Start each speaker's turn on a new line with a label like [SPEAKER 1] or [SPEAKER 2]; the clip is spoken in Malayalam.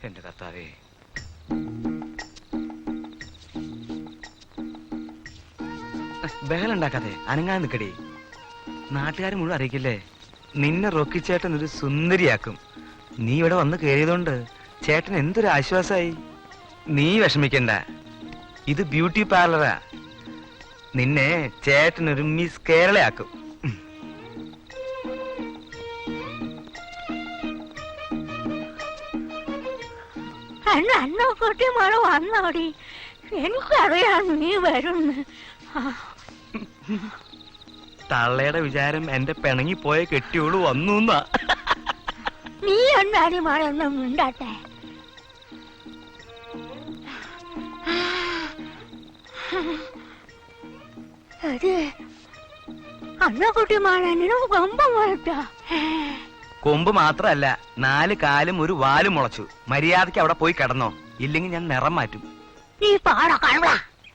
[SPEAKER 1] എന്റെ കർത്താവേ, ബഹളുണ്ടാക്കാതെ അനങ്ങാൻ നിക്കടി. നാട്ടുകാർ മുഴുവൻ അറിയിക്കില്ലേ? നിന്നെ റോക്കി ചേട്ടൻ ഒരു സുന്ദരിയാക്കും. നീ ഇവിടെ വന്ന് കയറിയതുകൊണ്ട് ചേട്ടൻ എന്തൊരു ആശ്വാസമായി. നീ വിഷമിക്കണ്ട, ഇത് ബ്യൂട്ടി പാർലറാ. നിന്നെ ചേട്ടനൊരു മിസ് കേരളയാക്കും.
[SPEAKER 2] അന്നക്കുട്ടി മോള് വന്നോടി, എനിക്കറിയാം നീ വരുന്ന്.
[SPEAKER 1] തള്ളയുടെ വിചാരം എന്റെ പിണങ്ങി പോയ കെട്ടിയോള് വന്നു.
[SPEAKER 2] നീ എന്നാടി മോളൊന്നും മിണ്ടാട്ടെ. അന്നക്കുട്ടി മോളെന്നു കൊമ്പ് മുളച്ചോ?
[SPEAKER 1] കൊമ്പ് മാത്രല്ല, 4 കാലും ഒരു വാലും മുളച്ചു. മര്യാദയ്ക്ക് അവിടെ പോയി കിടന്നോ, ഇല്ലെങ്കിൽ ഞാൻ നിറം മാറ്റും.
[SPEAKER 2] നീ പാട കാണ